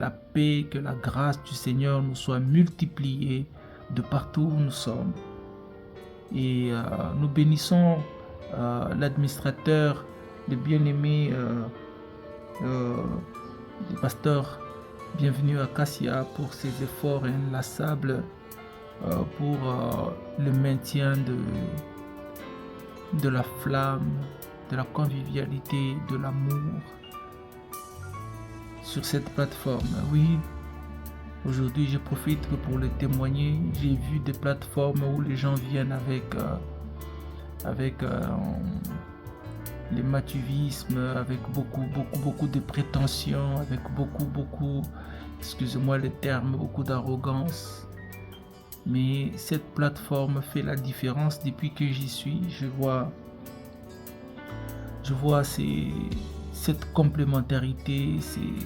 la paix, que la grâce du Seigneur nous soit multipliée de partout où nous sommes. Et nous bénissons l'administrateur, le bien-aimé le pasteur Bienvenue à Cassia pour ses efforts inlassables pour le maintien de la flamme, de la convivialité, de l'amour sur cette plateforme. Oui, aujourd'hui je profite pour le témoigner. J'ai vu des plateformes où les gens viennent avec les matuvismes, avec beaucoup de prétentions, avec beaucoup, excusez-moi le terme, beaucoup d'arrogance. Mais cette plateforme fait la différence depuis que j'y suis. Je vois cette complémentarité,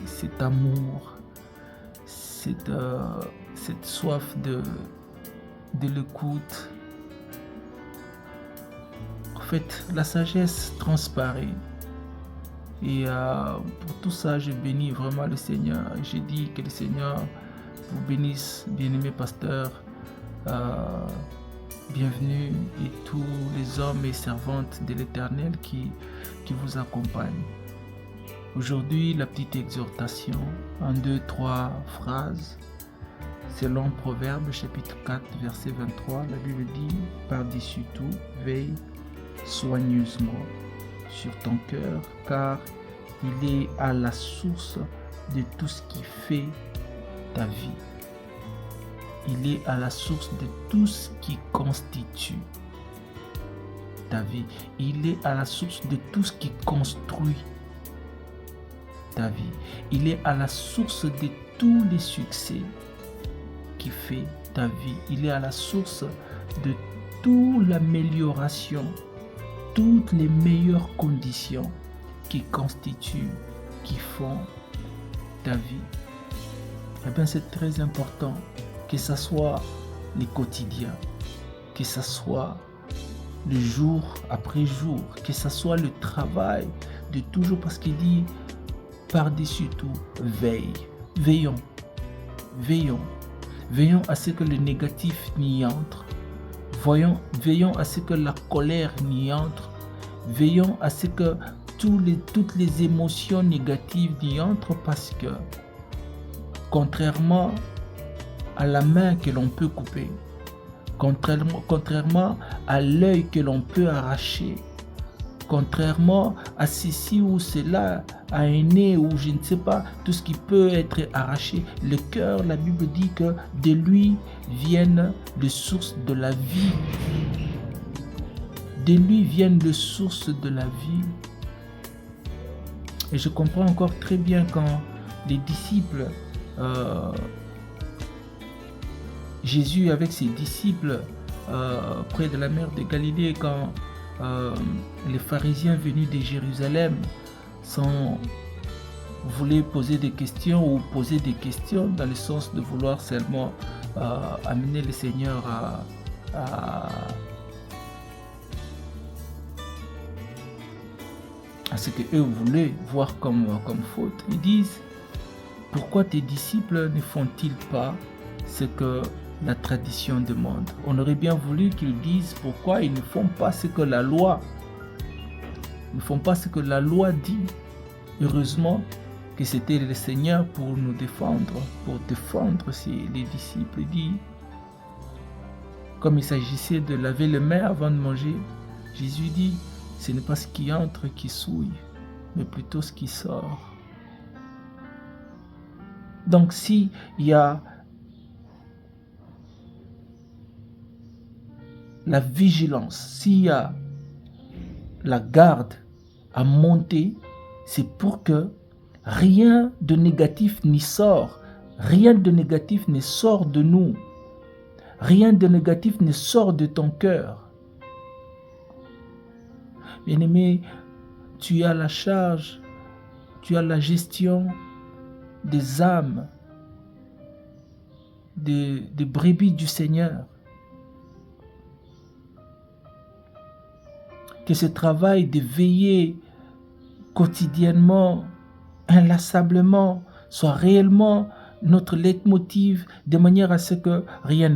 cet amour, cette soif de l'écoute. En fait, la sagesse transparaît. Et pour tout ça, je bénis vraiment le Seigneur. Je dis que le Seigneur vous bénisse, bien-aimé pasteur. Bienvenue et tous les hommes et servantes de l'Éternel qui vous accompagnent. Aujourd'hui, la petite exhortation en 2-3 phrases. Selon Proverbe chapitre 4 verset 23, la Bible dit: par-dessus tout, veille soigneusement sur ton cœur, car il est à la source de tout ce qui fait ta vie. Il est à la source de tout ce qui constitue ta vie. Il est à la source de tout ce qui construit ta vie. Il est à la source de tous les succès qui fait ta vie. Il est à la source de toute l'amélioration, toutes les meilleures conditions qui constituent, qui font ta vie. Eh bien, c'est très important que ce soit le quotidien, que ce soit le jour après jour, que ce soit le travail de toujours, parce qu'il dit par-dessus tout, veillons à ce que le négatif n'y entre. Veillons à ce que la colère n'y entre. Veillons à ce que toutes les émotions négatives n'y entrent, parce que contrairement à la main que l'on peut couper, contrairement à l'œil que l'on peut arracher, contrairement à ceci ou cela, à un nez ou je ne sais pas, tout ce qui peut être arraché, le cœur, la Bible dit que de lui viennent les sources de la vie. De lui viennent les sources de la vie. Et je comprends encore très bien quand les disciples, Jésus avec ses disciples près de la mer de Galilée, quand les pharisiens venus de Jérusalem voulaient poser des questions, ou poser des questions dans le sens de vouloir seulement amener le Seigneur à ce qu'eux voulaient voir comme faute. Ils disent: pourquoi tes disciples ne font-ils pas ce que la tradition demande? On aurait bien voulu qu'ils disent pourquoi ils ne font pas ce que la loi dit. Heureusement que c'était le Seigneur pour nous défendre, pour défendre les disciples. Il dit, comme il s'agissait de laver les mains avant de manger, Jésus dit: ce n'est pas ce qui entre qui souille, mais plutôt ce qui sort. Donc s'il y a la vigilance, s'il y a la garde à monter, c'est pour que rien de négatif n'y sort. Rien de négatif ne sort de nous. Rien de négatif ne sort de ton cœur. Bien-aimé, tu as la charge, tu as la gestion des âmes, des brebis du Seigneur. Que ce travail de veiller quotidiennement, inlassablement soit réellement notre leitmotiv de manière à ce que rien ne